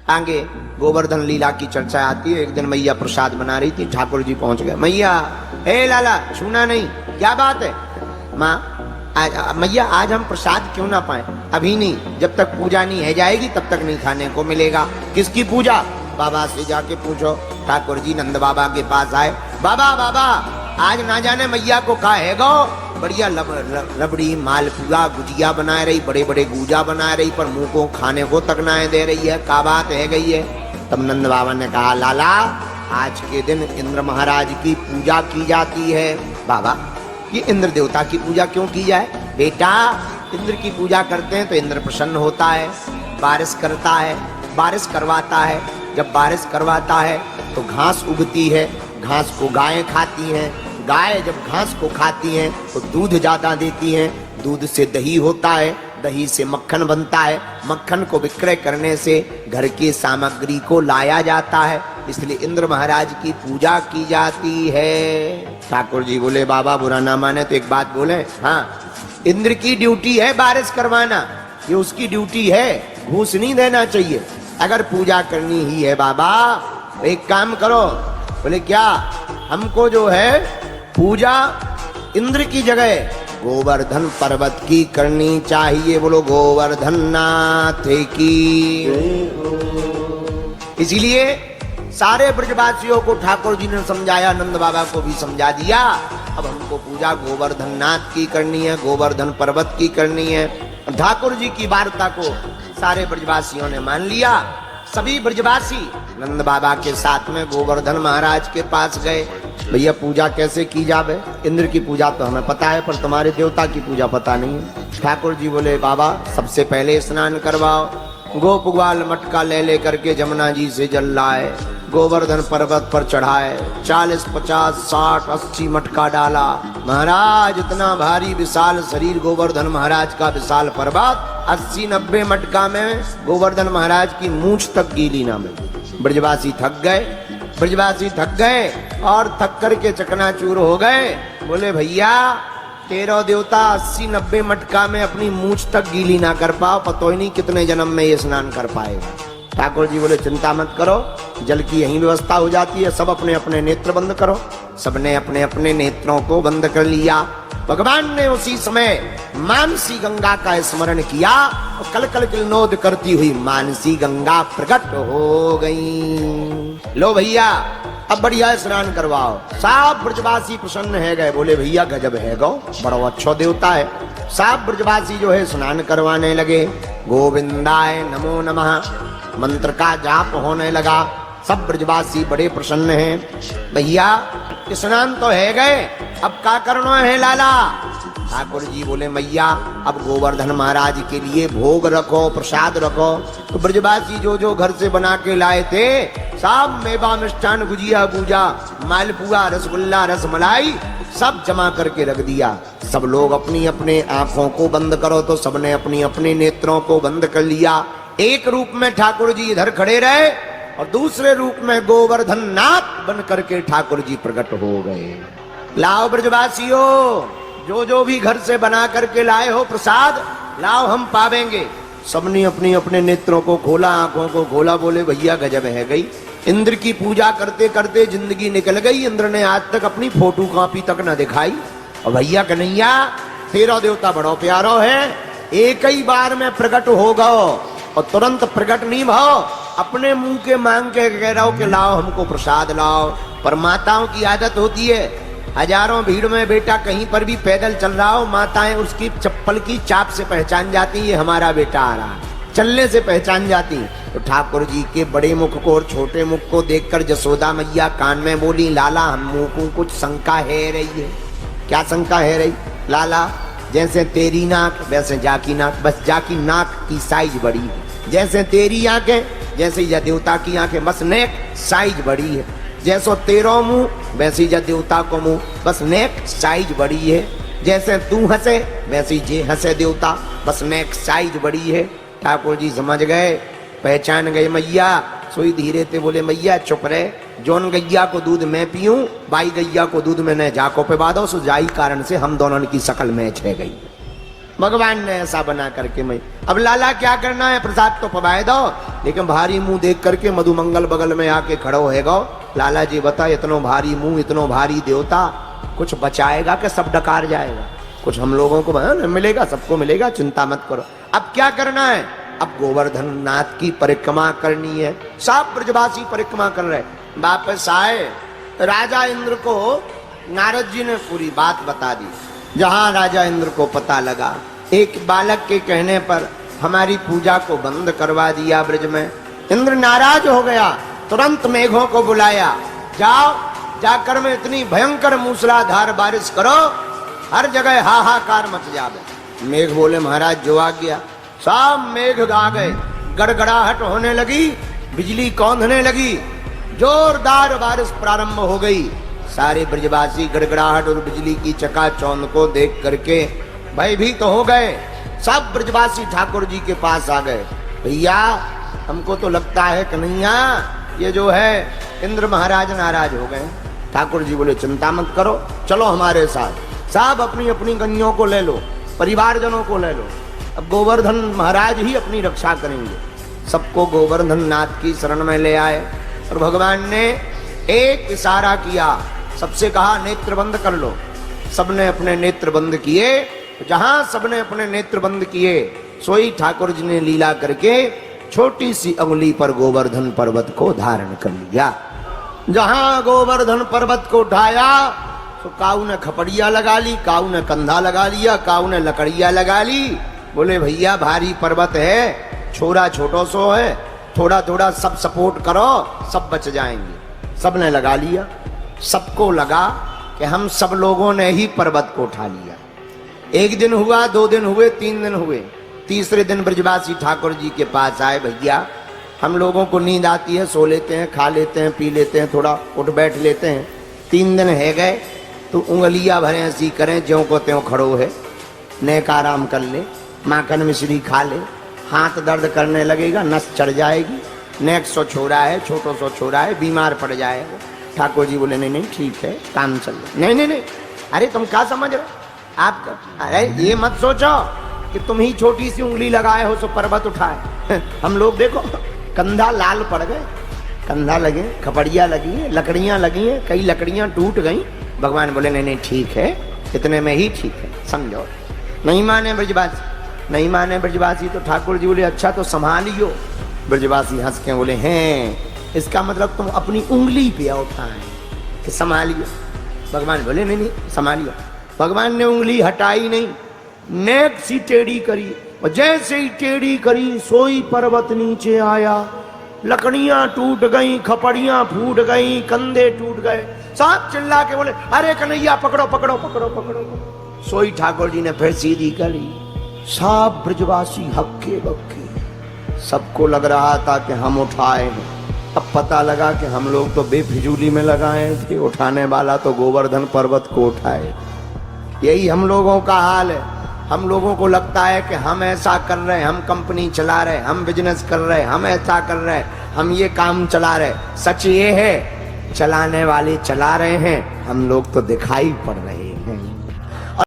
आगे गोवर्धन लीला की चर्चा आती है। एक दिन मैया प्रसाद बना रही थी, ठाकुर जी पहुंच गए। मैया, हे लाला, छूना नहीं, क्या बात है? माँ, मैया आज हम प्रसाद क्यों ना पाए? अभी नहीं, जब तक पूजा नहीं है जाएगी तब तक नहीं खाने को मिलेगा। किसकी पूजा? बाबा से जाके पूछो। ठाकुर जी नंद बाबा के पास आए। बाबा बाबा, आज ना जाने मैया को का है गो, बढ़िया रबड़ी मालपुआ गुजिया बना रही, बड़े बड़े गुजा बना रही, पर मुंह को खाने को तक ना दे रही है, का बात है गई है? तब नंद बाबा ने कहा, लाला आज के दिन इंद्र महाराज की पूजा की जाती है। बाबा, ये इंद्र देवता की पूजा क्यों की जाए? बेटा, इंद्र की पूजा करते हैं तो इंद्र प्रसन्न होता है, बारिश करता है, बारिश करवाता है। जब बारिश करवाता है तो घास उगती है, घास को गायें खाती हैं, गाय जब घास को खाती हैं तो दूध ज्यादा देती हैं, दूध से दही होता है, दही से मक्खन बनता है, मक्खन को विक्रय करने से घर की सामग्री को लाया जाता है, इसलिए इंद्र महाराज की पूजा की जाती है। ठाकुर जी बोले, बाबा बुरा ना माने तो एक बात बोले। हाँ, इंद्र की ड्यूटी है बारिश करवाना, ये उसकी ड्यूटी है, घूस नहीं देना चाहिए। अगर पूजा करनी ही है बाबा, एक काम करो। बोले क्या? हमको जो है पूजा इंद्र की जगह गोवर्धन पर्वत की करनी चाहिए। बोलो गोवर्धन नाथ की। इसीलिए सारे ब्रजवासियों को ठाकुर जी ने समझाया, नंद बाबा को भी समझा दिया। अब हमको पूजा गोवर्धन नाथ की करनी है, गोवर्धन पर्वत की करनी है। ठाकुर जी की वार्ता को सारे ब्रजवासियों ने मान लिया। सभी ब्रजवासी नंद बाबा के साथ में गोवर्धन महाराज के पास गए। भैया पूजा कैसे की जावे? इंद्र की पूजा तो हमें पता है, पर तुम्हारे देवता की पूजा पता नहीं है। ठाकुर जी बोले, बाबा सबसे पहले स्नान करवाओ। गोप ग्वाल मटका ले करके जमुना जी से जल लाए, गोवर्धन पर्वत पर चढ़ाए, 40, 50, 60, 80 मटका डाला। महाराज इतना भारी विशाल शरीर, गोवर्धन महाराज का विशाल पर्वत, 80-90 मटका में गोवर्धन महाराज की मूंछ तक गीली ना मिली। ब्रजवासी थक गए और थक करके चकनाचूर हो गए। बोले, भैया तेरह देवता 80-90 मटका में अपनी मूंछ तक गीली ना कर पाओ, पतो ही नहीं कितने जन्म में ये स्नान कर पाएगा। ठाकुर जी बोले, चिंता मत करो, जल की यही व्यवस्था हो जाती है, सब अपने अपने नेत्र बंद करो। सबने अपने अपने नेत्रों को बंद कर लिया। भगवान ने उसी समय मानसी गंगा का स्मरण किया और कल कल किलनोद करती हुई मानसी गंगा प्रकट हो गई। लो भैया अब बढ़िया स्नान करवाओ। सब ब्रजवासी प्रसन्न है गए। बोले, भैया गजब है गो, बड़ा अच्छा देवता है। सब ब्रजवासी जो है स्नान करवाने लगे। गोविंदाय नमो नमः मंत्र का जाप होने लगा। सब ब्रजवासी बड़े प्रसन्न हैं। भैया स्नान तो है गए, अब क्या करना है लाला? ठाकुर जी बोले, मैया अब गोवर्धन महाराज के लिए भोग रखो, प्रसाद रखो। तो ब्रजवासी जो जो घर से बना के लाए थे, सब मेवा मिष्ठान गुजिया गुजा मालपुआ रसगुल्ला रसमलाई सब जमा करके रख दिया। सब लोग अपनी अपने आंखों को बंद करो, तो सबने अपनी अपने नेत्रों को बंद कर लिया। एक रूप में ठाकुर जी इधर खड़े रहे और दूसरे रूप में गोवर्धन नाथ बन करके ठाकुर जी प्रकट हो गए। लाओ ब्रजवासियों, जो जो भी घर से बना करके लाए हो प्रसाद लाओ, हम पावेंगे। सबने अपने अपने नेत्रों को खोला, आंखों को खोला। बोले, भैया गजब है गई, इंद्र की पूजा करते करते जिंदगी निकल गई। इंद्र ने आज तक अपनी फोटो कॉपी तक न दिखाई। और भैया कन्हैया तेरा देवता बड़ो प्यारो है, एक ही बार में प्रकट हो गओ और तुरंत प्रकट नहीं भाओ, अपने मुंह के मांग के कह रहा हो कि लाओ हमको प्रसाद लाओ। पर माताओं की आदत होती है, हजारों भीड़ में बेटा कहीं पर भी पैदल चल रहा हो, माताएं उसकी चप्पल की चाप से पहचान जाती है हमारा बेटा आ रहा, चलने से पहचान जाती। तो ठाकुर जी के बड़े मुख को और छोटे मुख को देखकर जसोदा मैया कान में बोली, लाला हमको कुछ शंका है रही है। क्या शंका है रही? लाला जैसे तेरी नाक वैसे जाकी नाक, बस जाकी नाक की साइज बड़ी है। जैसे तेरी आंखें जैसे या देवता की आंखें, बस नेक साइज बड़ी है। जैसो तेरो मुंह वैसे या देवता को मुंह, बस नेक साइज बड़ी है। जैसे तू हंसे वैसे जे हंसे देवता, बस नेक साइज बड़ी है। ठाकुर जी समझ गए, पहचान गए मैया। सोई धीरे ते बोले, मैया चुप रहे, जोन गैया को दूध मैं पीऊं, बाई गैया को दूध में न जाको पे बादो, सो जाई कारण से हम दोनों की शकल मैच है गई। भगवान ने ऐसा बना करके मैं अब लाला क्या करना है, प्रसाद तो पवाए दो, लेकिन भारी मुंह देख करके मधुमंगल बगल में आके खड़ो है गो। लाला जी बता, इतनो भारी मुंह, इतनो भारी देवता, कुछ बचाएगा कि सब डकार जाएगा? कुछ हम लोगों को मिलेगा, सबको मिलेगा, चिंता मत करो। अब क्या करना है? अब गोवर्धन नाथ की परिक्रमा करनी है। सब ब्रजवासी परिक्रमा कर रहे। वापस आए, राजा इंद्र को नारद जी ने पूरी बात बता दी। जहां राजा इंद्र को पता लगा, एक बालक के कहने पर हमारी पूजा को बंद करवा दिया ब्रज में। इंद्र नाराज हो गया, तुरंत मेघों को बुलाया, जाओ जाकर में इतनी भयंकर मूसलाधार बारिश करो, हर जगह हाहाकार मच जावे। मेघ बोले महाराज जो आ गया। सब मेघ आ गए, गड़गड़ाहट होने लगी, बिजली कौंधने लगी, जोरदार बारिश प्रारंभ हो गई। सारे ब्रजवासी गड़गड़ाहट और बिजली की चकाचौंध को देख करके भयभीत हो गए। सब ब्रजवासी ठाकुर जी के पास आ गए। भैया हमको तो लगता है कन्हैया ये जो है इंद्र महाराज नाराज हो गए। ठाकुर जी बोले चिंता मत करो, चलो हमारे साथ। सब अपनी अपनी कन्याओं को ले लो, परिवारजनों को ले लो। अब गोवर्धन महाराज ही अपनी रक्षा करेंगे। सबको गोवर्धन नाथ की शरण में ले आए और भगवान ने एक इशारा किया, सबसे कहा नेत्र बंद कर लो। सबने अपने नेत्र बंद किए। जहां सबने अपने नेत्र बंद किए, सोई ठाकुर जी ने लीला करके छोटी सी अंगुली पर गोवर्धन पर्वत को धारण कर लिया। जहां गोवर्धन पर्वत को उठाया तो काऊ ने खपड़िया लगा ली, काऊ ने कंधा लगा लिया, काऊ ने लकड़िया लगा ली। बोले भैया भारी पर्वत है, छोरा छोटो सो है, थोड़ा थोड़ा सब सपोर्ट करो, सब बच जाएंगे। सबने लगा लिया। सबको लगा कि हम सब लोगों ने ही पर्वत को उठा लिया। एक दिन हुआ, 2 दिन हुए, 3 दिन हुए। तीसरे दिन ब्रजवासी ठाकुर जी के पास आए, भैया हम लोगों को नींद आती है, सो लेते हैं, खा लेते हैं, पी लेते हैं, थोड़ा उठ बैठ लेते हैं। 3 दिन है गए तो उंगलियां भरे ऐसी करें ज्यों को त्यों खड़ो है, नेक आराम कर ले, माखन मिश्री खा ले, हाथ दर्द करने लगेगा, नस चढ़ जाएगी, नेक सो छोड़ा है, छोटो सो छोड़ा है, बीमार पड़ जाएगा। ठाकुर जी बोले नहीं नहीं ठीक है, काम चल रहा। नहीं नहीं नहीं, अरे तुम क्या समझ रहे आप? अरे ये मत सोचो कि तुम ही छोटी सी उंगली लगाए हो सो पर्वत उठाए। हम लोग देखो कंधा लाल पड़ गए, कंधा लगे, खपड़िया लगी है, लकड़ियां लगी हैं, कई लकड़ियां टूट गई। भगवान बोले नहीं नहीं ठीक है, इतने में ही ठीक है, समझो। नहीं माने ब्रजवासी, नहीं माने ब्रजवासी तो ठाकुर जी बोले अच्छा तो संभालियो। ब्रजवासी हंस के बोले हैं, इसका मतलब तुम अपनी उंगली पे उठाए कि संभालियो। भगवान बोले नहीं नहीं संभालियो। भगवान ने उंगली हटाई नहीं, नेक सी टेढ़ी करी, और जैसे ही टेढ़ी करी सोई पर्वत नीचे आया। लकड़ियां टूट गई, खपड़ियां फूट गई, कंधे टूट गए। सब चिल्ला के बोले अरे कन्हैया पकड़ो पकड़ो पकड़ो पकड़ो। सोई ठाकुर जी ने फिर सीधी करी। सब ब्रजवासी हक्के बक्के, सबको लग रहा था कि हम उठाए हैं। अब पता लगा कि हम लोग तो बेफिजूली में लगाए थे, उठाने वाला तो गोवर्धन पर्वत को उठाए। यही हम लोगों का हाल है। हम लोगों को लगता है कि हम ऐसा कर रहे हैं, हम कंपनी चला रहे, हम बिजनेस कर रहे, हम ऐसा कर रहे, हम ये काम चला रहे। सच ये है चलाने वाले चला रहे हैं, हम लोग तो दिखाई पड़ रहे